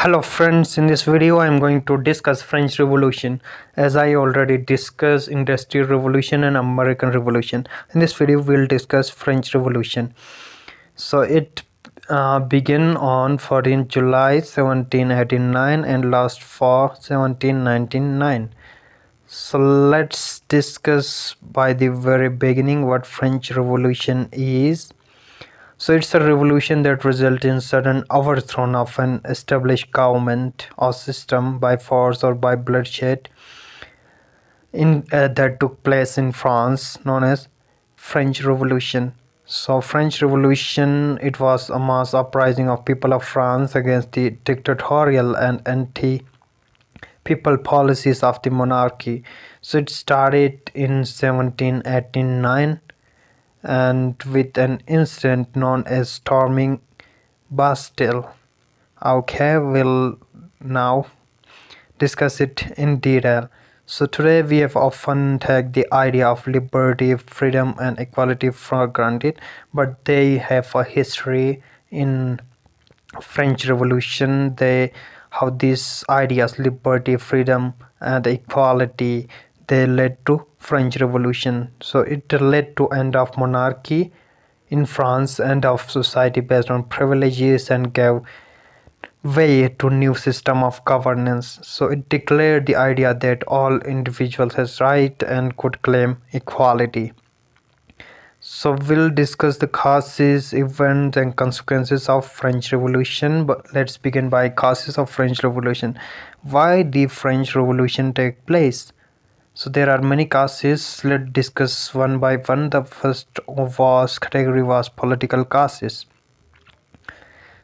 Hello friends, in this video I am going to discuss French Revolution as I already discussed Industrial Revolution and American Revolution. In this video we will discuss French Revolution. So it began on 14 July 1789 and last for 1799. So let's discuss by the very beginning what French Revolution is. So it's a revolution that results in sudden overthrow of an established government or system by force or by bloodshed that took place in France, known as French Revolution. So French Revolution, it was a mass uprising of people of France against the dictatorial and anti-people policies of the monarchy. So it started in 1789 and with an incident known as storming Bastille. Okay, we'll now discuss it in detail. So today we have often taken the idea of liberty, freedom and equality for granted, but they have a history in French Revolution. They how these ideas liberty, freedom and equality they led to French Revolution. So it led to end of monarchy in France, end of society based on privileges, and gave way to new system of governance. So it declared the idea that all individuals has right and could claim equality. So we'll discuss the causes, events and consequences of French Revolution. But let's begin by causes of French Revolution. Why the French Revolution take place? So there are many causes. Let's discuss one by one. The first category was political causes.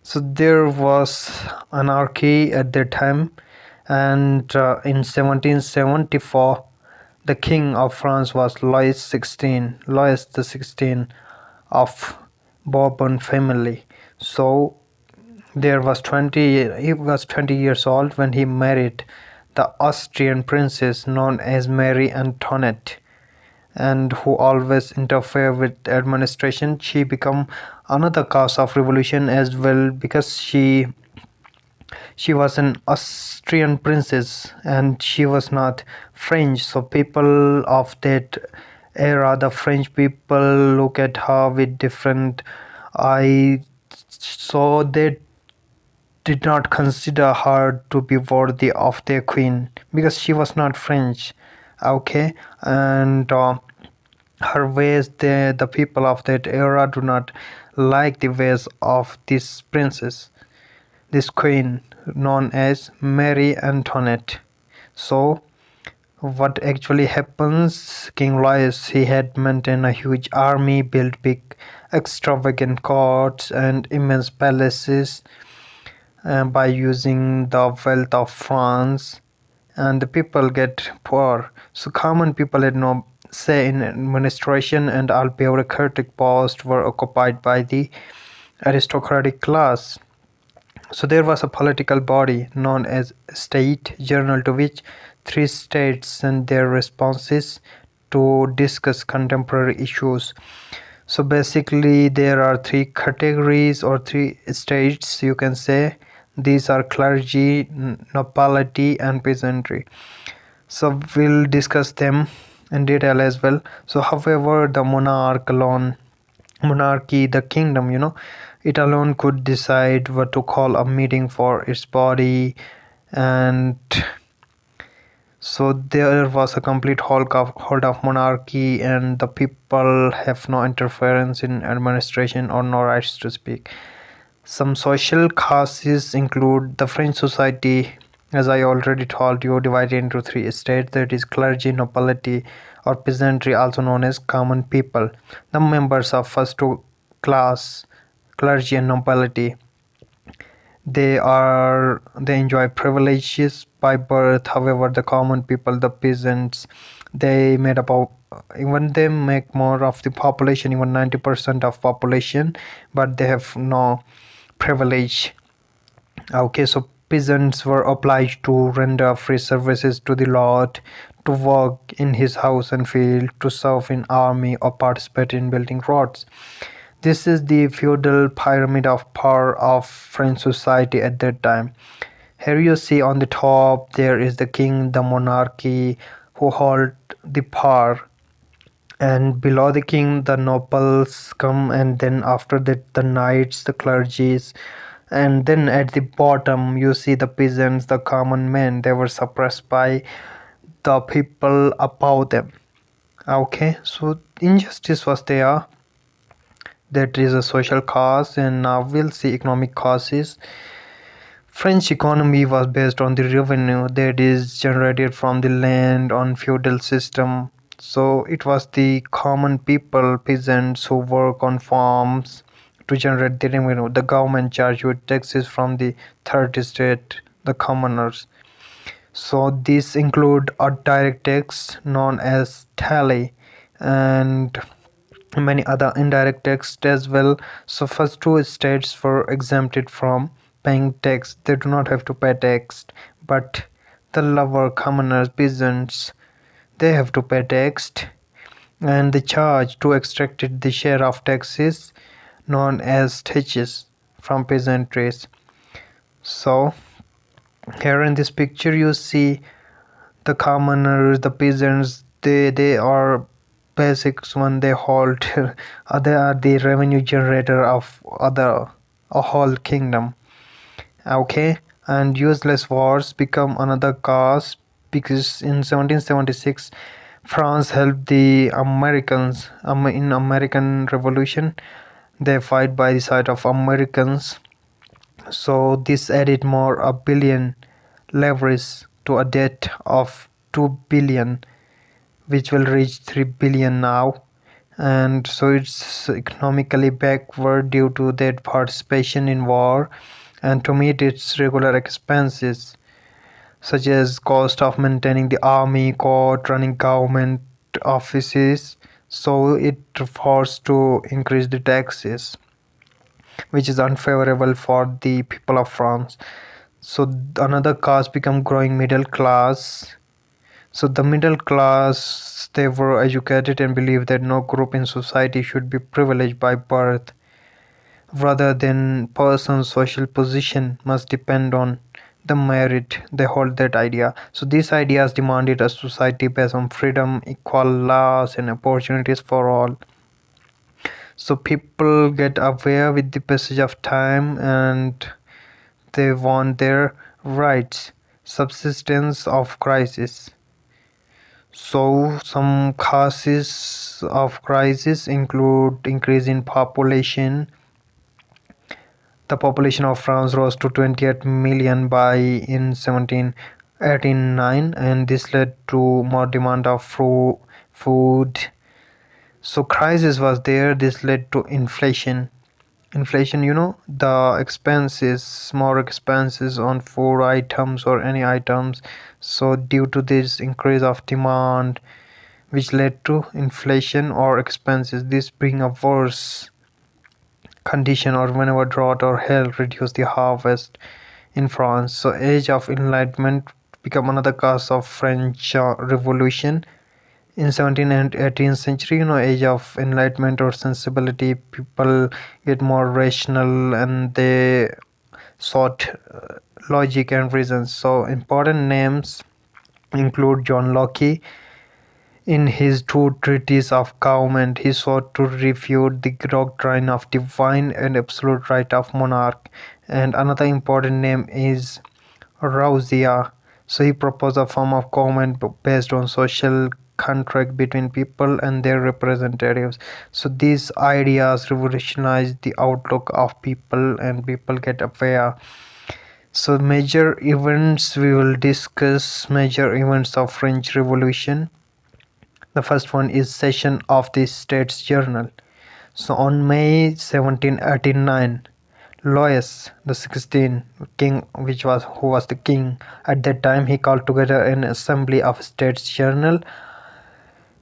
So there was anarchy at that time, and in 1774 the king of France was Louis the 16th of Bourbon family. So he was 20 years old when he married the Austrian princess known as Marie Antoinette, and who always interfere with administration. She become another cause of revolution as well, because she was an Austrian princess and she was not French. So people of that era, the French people, look at her with different eye. So they did not consider her to be worthy of their queen because she was not French. Okay, and her ways, the people of that era do not like the ways of this princess, this queen known as Marie Antoinette. So what actually happens, King Louis, he had maintained a huge army, built big extravagant courts and immense palaces by using the wealth of France, and the people get poor. So common people had no say in administration, and all bureaucratic posts were occupied by the aristocratic class. So there was a political body known as State Journal, to which three states sent their responses to discuss contemporary issues. So basically there are three categories or three states, you can say. These are clergy, nobility and peasantry. So we'll discuss them in detail as well. So however, the monarchy, the kingdom, it alone could decide what to call a meeting for its body, and so there was a complete hold of monarchy, and the people have no interference in administration or no rights to speak. Some social causes include the French society, as I already told you, divided into three states, that is clergy, nobility or peasantry, also known as common people. The members of first two class, clergy and nobility, they enjoy privileges by birth. However, the common people, the peasants, they made about, even they make more of the population, even 90% of population, but they have no privilege. Okay, so peasants were obliged to render free services to the lord, to work in his house and field, to serve in army or participate in building roads. This is the feudal pyramid of power of French society at that time. Here you see on the top there is the king, the monarchy who hold the power, and below the king the nobles come, and then after that the knights, the clergies, and then at the bottom you see the peasants, the common men. They were suppressed by the people above them. Okay, so injustice was there. That is a social cause, and now we'll see economic causes. French economy was based on the revenue that is generated from the land on feudal system. So it was the common people, peasants who work on farms to generate the revenue. The government charged with taxes from the third estate, the commoners. So these include a direct tax known as tally and many other indirect taxes as well. So first two states were exempted from paying tax. They do not have to pay tax, but the lower commoners, peasants, they have to pay tax, and the charge to extract the share of taxes known as taxes from peasantries. So here in this picture you see the commoners, the peasants, they are basics when they hold they are the revenue generator of other a whole kingdom. Okay, and useless wars become another cause because in 1776 France helped the Americans in American Revolution. They fight by the side of Americans, so this added more a billion leverage to a debt of 2 billion, which will reach 3 billion now. And so it's economically backward due to that participation in war and to meet its regular expenses such as cost of maintaining the army, court, running government offices. So it forced to increase the taxes, which is unfavorable for the people of France. So another cause become growing middle class. So the middle class, they were educated and believed that no group in society should be privileged by birth. Rather than person's social position must depend on the merit. They hold that idea. So these ideas demanded a society based on freedom, equal laws, and opportunities for all. So people get aware with the passage of time and they want their rights. Subsistence of crisis. So some causes of crisis include increase in population. The population of France rose to 28 million by in 1789, and this led to more demand of food. So crisis was there. This led to inflation. Inflation, the expenses, more expenses on food items or any items. So due to this increase of demand, which led to inflation or expenses, this bring a worse condition or whenever drought or hail reduce the harvest in France. So age of enlightenment become another cause of French revolution in 17th and 18th century. Age of enlightenment or sensibility, people get more rational and they sought logic and reasons. So important names include John Locke. In his two treatises of government, he sought to refute the doctrine of divine and absolute right of monarch. And another important name is Rousseau. So he proposed a form of government based on social contract between people and their representatives. So these ideas revolutionized the outlook of people and people get aware. So major events, we will discuss major events of French Revolution. The first one is session of the States Journal. So on May 1789, Louis the 16th king, who was the king at that time, he called together an assembly of States Journal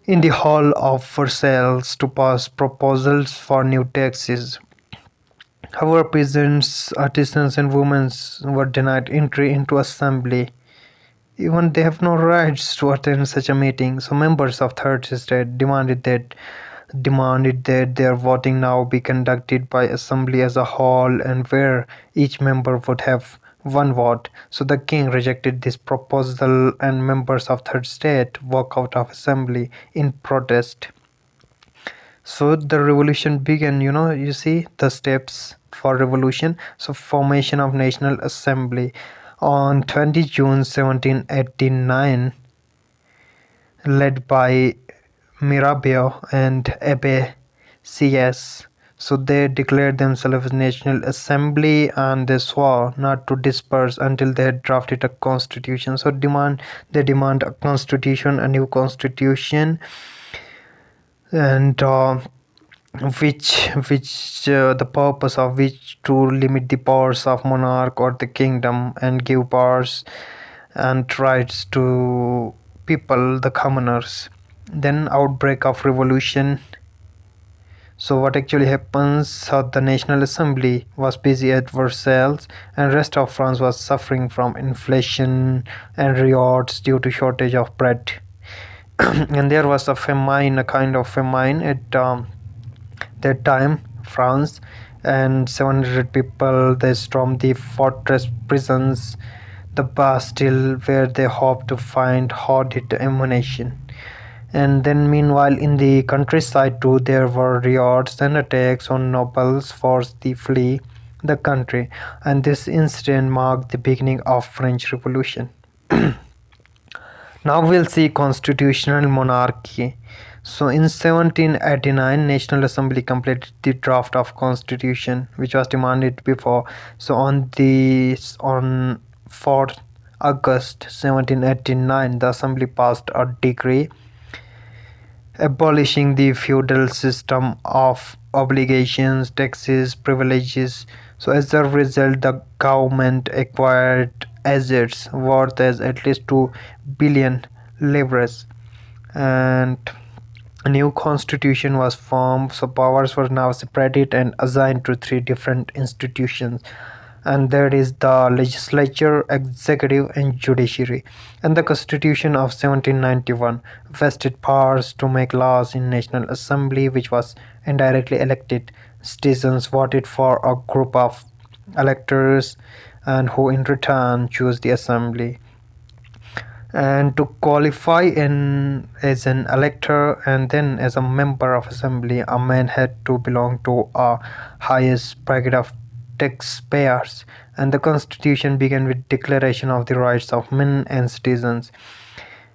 in the hall of Versailles to pass proposals for new taxes. However, peasants, artisans, and women were denied entry into assembly. Even they have no rights to attend such a meeting. So members of third estate demanded that their voting now be conducted by assembly as a whole and where each member would have one vote. So the king rejected this proposal, and members of third state walk out of assembly in protest. So the revolution began. You see the steps for revolution. So formation of National Assembly on 20 June 1789, led by Mirabeau and Abbe Sieyès. So they declared themselves National Assembly, and they swore not to disperse until they had drafted a constitution. So they demand a constitution, a new constitution, and the purpose of which to limit the powers of monarch or the kingdom, and give powers and rights to people, the commoners. Then outbreak of revolution. So what actually happens? The National Assembly was busy at Versailles, and rest of France was suffering from inflation and riots due to shortage of bread. And there was a famine, a kind of famine at that time, France, and 700 people, they stormed the fortress prisons, the Bastille, where they hoped to find hot-hit ammunition. And then, meanwhile, in the countryside too, there were riots and attacks on nobles forced to flee the country, and this incident marked the beginning of French Revolution. Now we'll see constitutional monarchy. So in 1789, National Assembly completed the draft of constitution which was demanded before. So on 4th August 1789, the assembly passed a decree abolishing the feudal system of obligations, taxes, privileges. So as a result, the government acquired assets worth as at least 2 billion livres, and a new constitution was formed. So powers were now separated and assigned to three different institutions, and that is the legislature, executive, and judiciary. And the Constitution of 1791 vested powers to make laws in National Assembly, which was indirectly elected. Citizens voted for a group of electors, and who in return choose the assembly. And to qualify as an elector and then as a member of assembly, a man had to belong to a highest bracket of taxpayers. And the constitution began with declaration of the rights of men and citizens,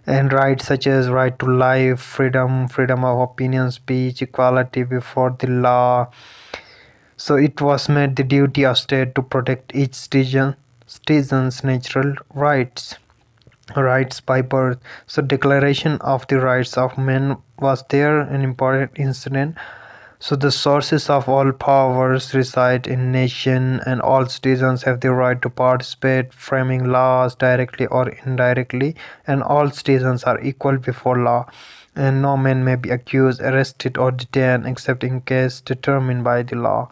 and rights such as right to life, freedom of opinion, speech, equality before the law. So it was made the duty of state to protect each citizen's natural rights by birth. So declaration of the rights of men was there an important incident. So the sources of all powers reside in nation, and all citizens have the right to participate framing laws directly or indirectly, and all citizens are equal before law, and no man may be accused, arrested, or detained except in case determined by the law.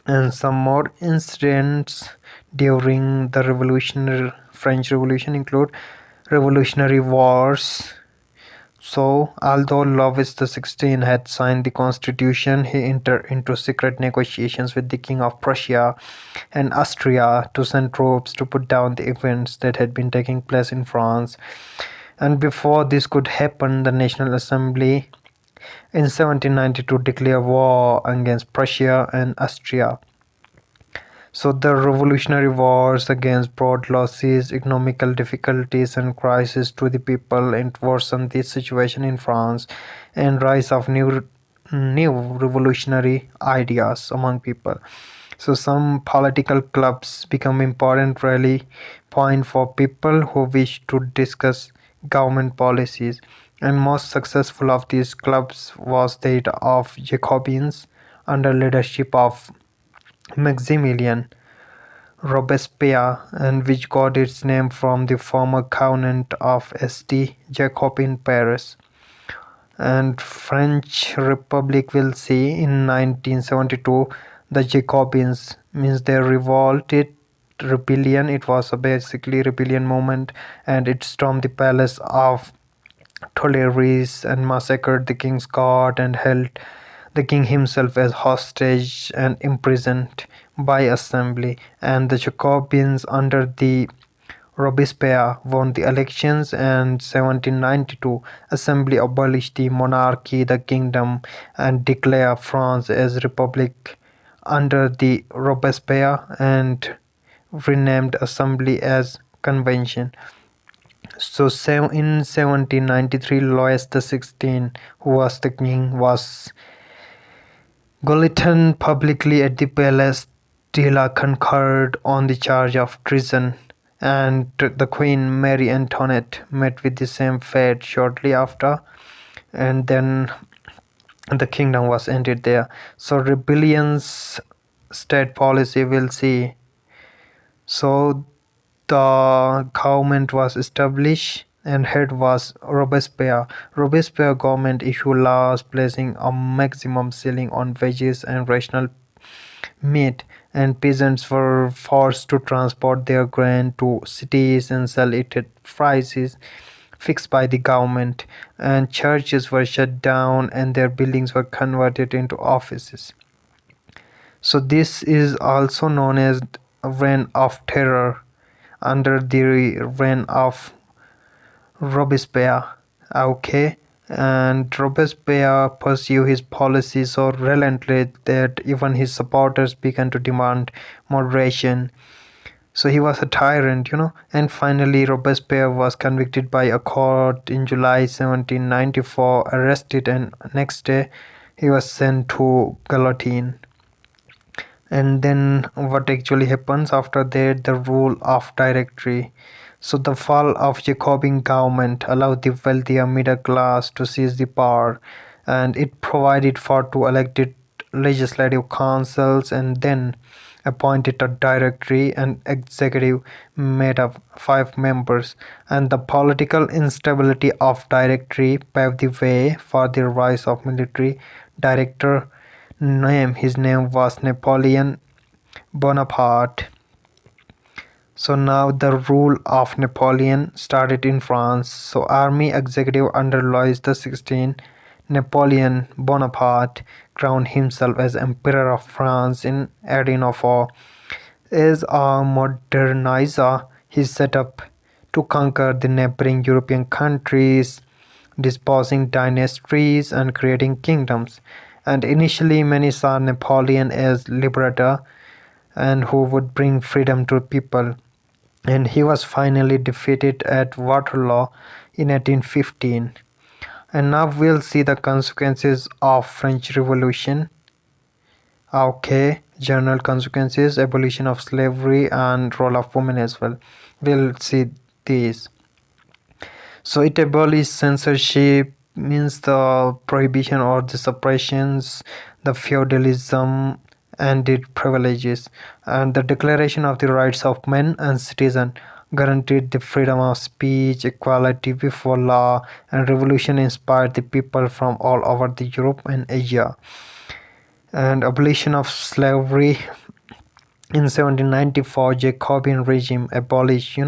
And some more incidents during the revolutionary French Revolution include revolutionary wars. So, although Louis XVI had signed the constitution, he entered into secret negotiations with the King of Prussia and Austria to send troops to put down the events that had been taking place in France. And before this could happen, the National Assembly in 1792 declared war against Prussia and Austria. So the Revolutionary Wars against brought losses, economical difficulties, and crisis to the people, and worsened the situation in France, and rise of new revolutionary ideas among people. So some political clubs become important rally point for people who wish to discuss government policies, and most successful of these clubs was that of Jacobins under leadership of Maximilian Robespierre, and which got its name from the former convent of St. Jacob in Paris. And French Republic will see in 1972 the Jacobins means they revolted rebellion. It was a basically rebellion movement, and it stormed the palace of Tuileries and massacred the king's guard and held the king himself as hostage and imprisoned by assembly, and the Jacobins under the Robespierre won the elections, and 1792 Assembly abolished the monarchy, the kingdom, and declared France as republic under the Robespierre, and renamed Assembly as Convention. So in 1793, Louis XVI, who was the king, was guillotined publicly at the Place de la Concorde on the charge of treason, and the Queen Marie Antoinette met with the same fate shortly after, and then the kingdom was ended there. So rebellions, state policy, we'll see. So the government was established and head was Robespierre. Robespierre government issued laws placing a maximum ceiling on wages and rational meat, and peasants were forced to transport their grain to cities and sell it at prices fixed by the government, and churches were shut down and their buildings were converted into offices. So this is also known as Reign of Terror under the reign of Robespierre. Okay, and Robespierre pursued his policy so relentlessly that even his supporters began to demand moderation. So he was a tyrant. And finally, Robespierre was convicted by a court in July 1794, arrested, and next day he was sent to guillotine. And then what actually happens after that? The rule of directory. So the fall of Jacobin government allowed the wealthier middle class to seize the power, and it provided for two elected legislative councils and then appointed a directory and executive made of 5 members, and the political instability of directory paved the way for the rise of military director. His name was Napoleon Bonaparte. So now the rule of Napoleon started in France. So army executive under Louis XVI, Napoleon Bonaparte crowned himself as Emperor of France in 1804. As a modernizer, he set up to conquer the neighboring European countries, disposing dynasties and creating kingdoms. And initially, many saw Napoleon as liberator and who would bring freedom to people. And he was finally defeated at Waterloo in 1815. And now we'll see the consequences of French Revolution. Okay, general consequences, abolition of slavery and role of women as well. We'll see these. So it abolished censorship, means the prohibition or the suppressions, the feudalism ended privileges, and the Declaration of the Rights of Men and Citizen guaranteed the freedom of speech, equality before law, and revolution inspired the people from all over the Europe and Asia. And abolition of slavery. In 1794, Jacobin regime abolished,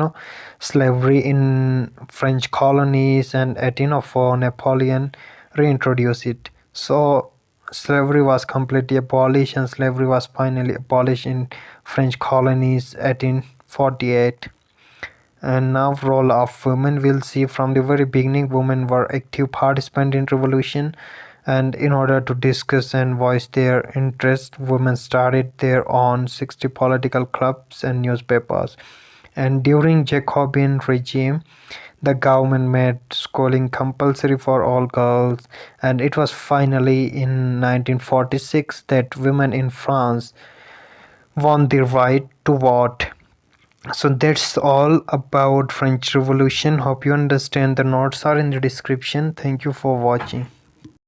slavery in French colonies, and 1804 Napoleon reintroduced it. So slavery was completely abolished, and slavery was finally abolished in French colonies 1848. And now role of women, we'll see from the very beginning women were active participants in revolution, and in order to discuss and voice their interest, women started their own 60 political clubs and newspapers. And during Jacobin regime, the government made schooling compulsory for all girls, and it was finally in 1946 that women in France won the right to vote. So that's all about French Revolution. Hope you understand. The notes are in the description. Thank you for watching.